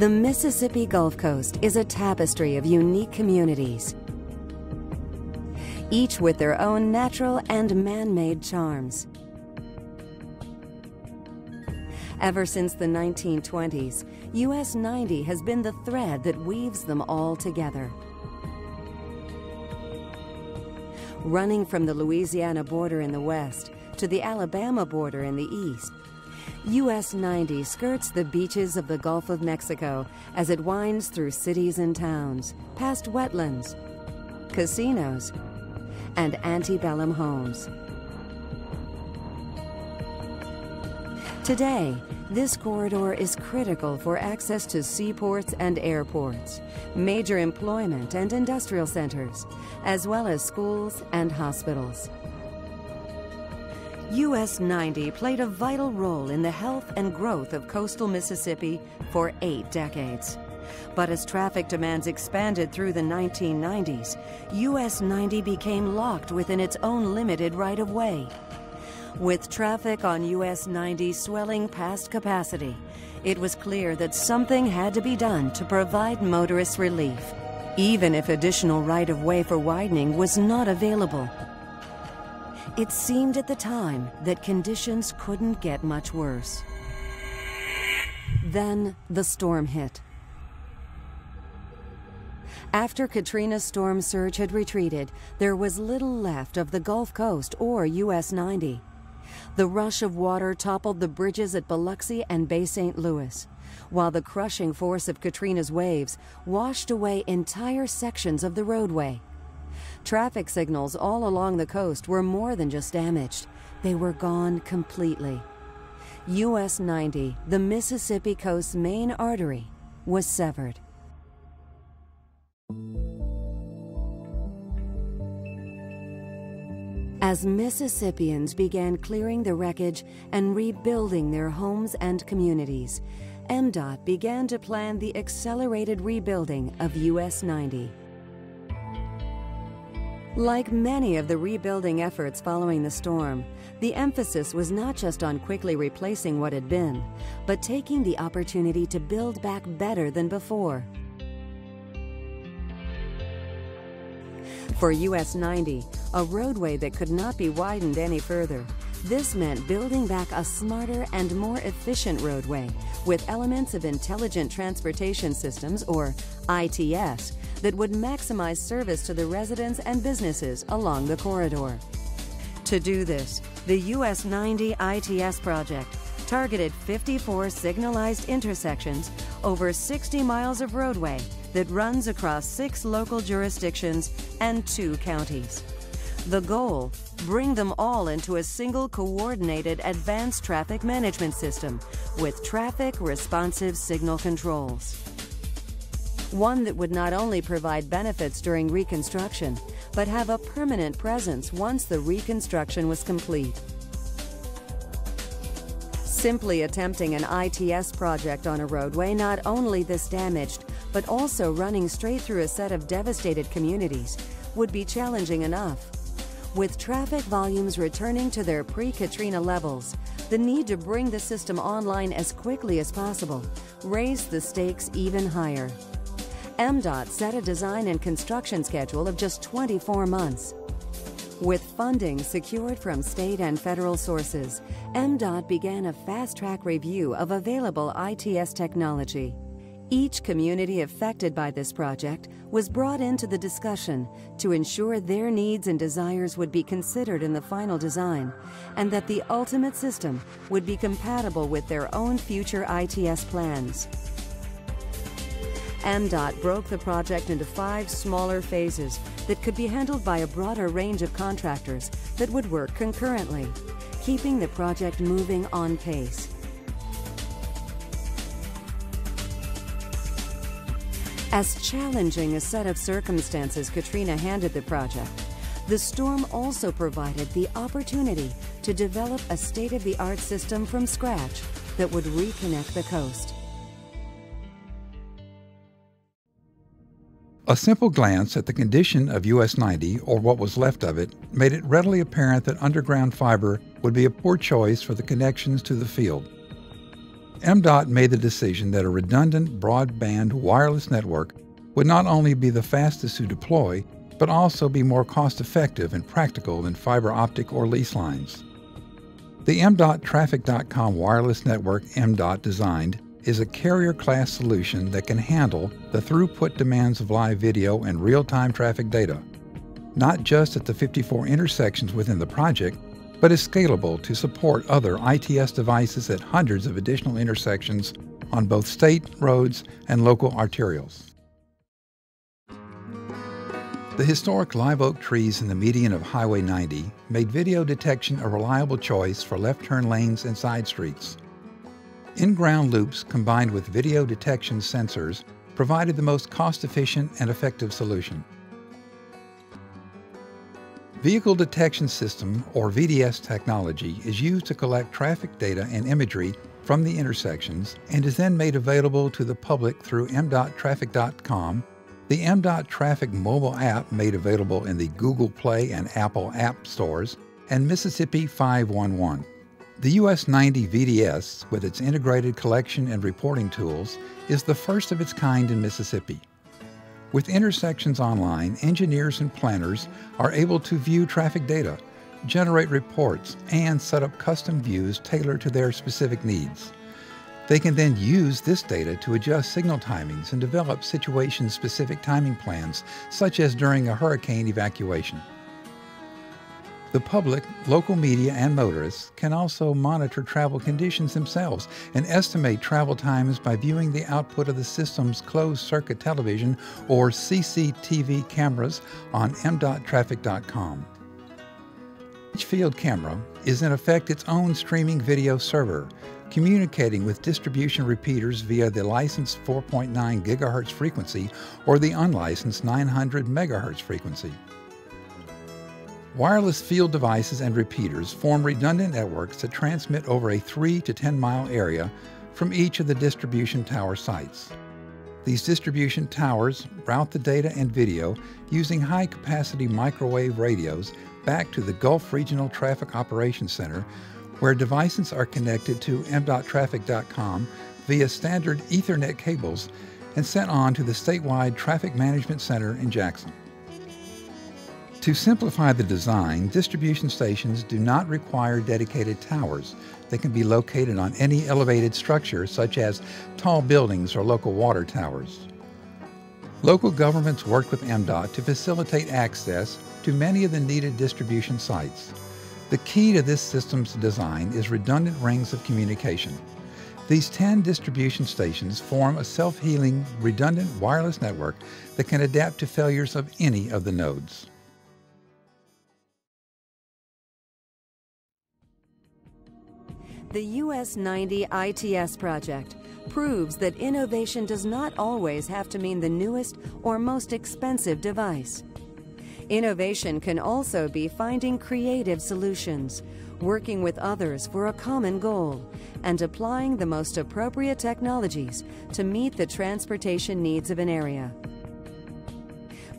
The Mississippi Gulf Coast is a tapestry of unique communities, each with their own natural and man-made charms. Ever since the 1920s, US 90 has been the thread that weaves them all together. Running from the Louisiana border in the west to the Alabama border in the east, US 90 skirts the beaches of the Gulf of Mexico as it winds through cities and towns, past wetlands, casinos, and antebellum homes. Today, this corridor is critical for access to seaports and airports, major employment and industrial centers, as well as schools and hospitals. US 90 played a vital role in the health and growth of coastal Mississippi for 8 decades. But as traffic demands expanded through the 1990s, US 90 became locked within its own limited right-of-way. With traffic on US 90 swelling past capacity, it was clear that something had to be done to provide motorists relief, even if additional right-of-way for widening was not available. It seemed at the time that conditions couldn't get much worse. Then the storm hit. After Katrina's storm surge had retreated, there was little left of the Gulf Coast or US 90. The rush of water toppled the bridges at Biloxi and Bay St. Louis, while the crushing force of Katrina's waves washed away entire sections of the roadway. Traffic signals all along the coast were more than just damaged. They were gone completely. US 90, the Mississippi coast's main artery, was severed. As Mississippians began clearing the wreckage and rebuilding their homes and communities, MDOT began to plan the accelerated rebuilding of US 90. Like many of the rebuilding efforts following the storm, the emphasis was not just on quickly replacing what had been, but taking the opportunity to build back better than before. For US 90, a roadway that could not be widened any further, this meant building back a smarter and more efficient roadway with elements of intelligent transportation systems, or ITS, that would maximize service to the residents and businesses along the corridor. To do this, the US 90 ITS project targeted 54 signalized intersections over 60 miles of roadway that runs across 6 local jurisdictions and 2 counties. The goal, bring them all into a single coordinated advanced traffic management system with traffic responsive signal controls. One that would not only provide benefits during reconstruction, but have a permanent presence once the reconstruction was complete. Simply attempting an ITS project on a roadway not only this damaged, but also running straight through a set of devastated communities, would be challenging enough. With traffic volumes returning to their pre-Katrina levels, the need to bring the system online as quickly as possible raised the stakes even higher. MDOT set a design and construction schedule of just 24 months. With funding secured from state and federal sources, MDOT began a fast-track review of available ITS technology. Each community affected by this project was brought into the discussion to ensure their needs and desires would be considered in the final design, and that the ultimate system would be compatible with their own future ITS plans. MDOT broke the project into 5 smaller phases that could be handled by a broader range of contractors that would work concurrently, keeping the project moving on pace. As challenging a set of circumstances Katrina handed the project, the storm also provided the opportunity to develop a state-of-the-art system from scratch that would reconnect the coast. A simple glance at the condition of US 90, or what was left of it, made it readily apparent that underground fiber would be a poor choice for the connections to the field. MDOT made the decision that a redundant broadband wireless network would not only be the fastest to deploy, but also be more cost-effective and practical than fiber optic or lease lines. The MDOT Traffic.com wireless network MDOT designed is a carrier-class solution that can handle the throughput demands of live video and real-time traffic data, not just at the 54 intersections within the project, but is scalable to support other ITS devices at hundreds of additional intersections on both state roads and local arterials. The historic live oak trees in the median of Highway 90 made video detection a reliable choice for left turn lanes and side streets. In-ground loops combined with video detection sensors provided the most cost-efficient and effective solution. Vehicle Detection System, or VDS technology, is used to collect traffic data and imagery from the intersections and is then made available to the public through MDOT-Traffic.com, the MDOT Traffic mobile app made available in the Google Play and Apple App Stores, and Mississippi 511. The US 90 VDS, with its integrated collection and reporting tools, is the first of its kind in Mississippi. With intersections online, engineers and planners are able to view traffic data, generate reports, and set up custom views tailored to their specific needs. They can then use this data to adjust signal timings and develop situation-specific timing plans, such as during a hurricane evacuation. The public, local media, and motorists can also monitor travel conditions themselves and estimate travel times by viewing the output of the system's closed-circuit television or CCTV cameras on MDOTtraffic.com. Each field camera is in effect its own streaming video server, communicating with distribution repeaters via the licensed 4.9 GHz frequency or the unlicensed 900 MHz frequency. Wireless field devices and repeaters form redundant networks that transmit over a 3 to 10 mile area from each of the distribution tower sites. These distribution towers route the data and video using high-capacity microwave radios back to the Gulf Regional Traffic Operations Center, where devices are connected to MDOTtraffic.com via standard Ethernet cables and sent on to the statewide Traffic Management Center in Jackson. To simplify the design, distribution stations do not require dedicated towers. They can be located on any elevated structure, such as tall buildings or local water towers. Local governments worked with MDOT to facilitate access to many of the needed distribution sites. The key to this system's design is redundant rings of communication. These 10 distribution stations form a self-healing, redundant wireless network that can adapt to failures of any of the nodes. The US 90 ITS project proves that innovation does not always have to mean the newest or most expensive device. Innovation can also be finding creative solutions, working with others for a common goal, and applying the most appropriate technologies to meet the transportation needs of an area.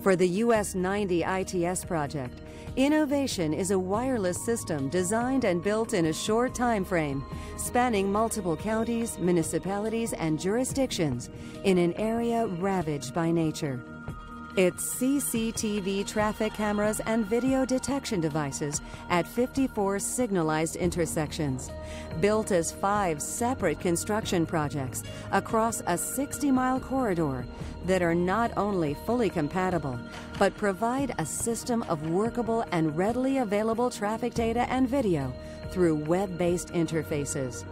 For the US 90 ITS project, innovation is a wireless system designed and built in a short time frame, spanning multiple counties, municipalities, and jurisdictions in an area ravaged by nature. Its CCTV traffic cameras and video detection devices at 54 signalized intersections, built as 5 separate construction projects across a 60-mile corridor that are not only fully compatible, but provide a system of workable and readily available traffic data and video through web-based interfaces.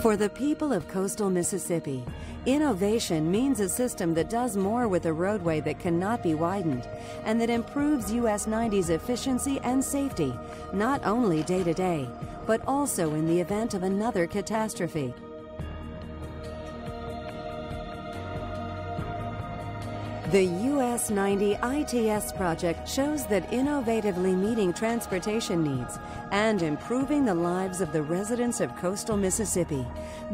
For the people of coastal Mississippi, innovation means a system that does more with a roadway that cannot be widened and that improves US 90's efficiency and safety, not only day to day, but also in the event of another catastrophe. The US 90 ITS project shows that innovatively meeting transportation needs and improving the lives of the residents of coastal Mississippi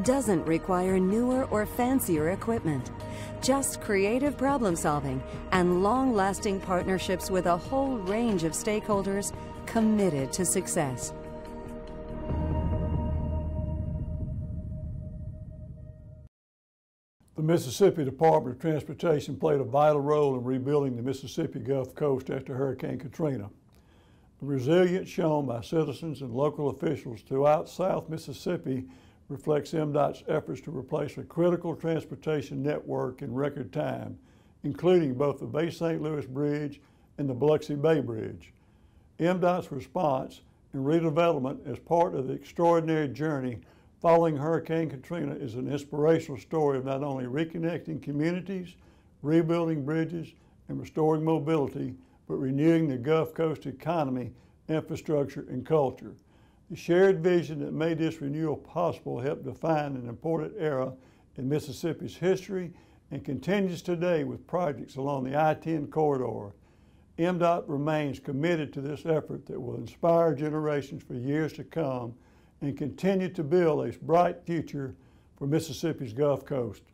doesn't require newer or fancier equipment. Just creative problem solving and long-lasting partnerships with a whole range of stakeholders committed to success. The Mississippi Department of Transportation played a vital role in rebuilding the Mississippi Gulf Coast after Hurricane Katrina. The resilience shown by citizens and local officials throughout South Mississippi reflects MDOT's efforts to replace a critical transportation network in record time, including both the Bay St. Louis Bridge and the Biloxi Bay Bridge. MDOT's response and redevelopment as part of the extraordinary journey following Hurricane Katrina is an inspirational story of not only reconnecting communities, rebuilding bridges, and restoring mobility, but renewing the Gulf Coast economy, infrastructure, and culture. The shared vision that made this renewal possible helped define an important era in Mississippi's history and continues today with projects along the I-10 corridor. MDOT remains committed to this effort that will inspire generations for years to come and continue to build a bright future for Mississippi's Gulf Coast.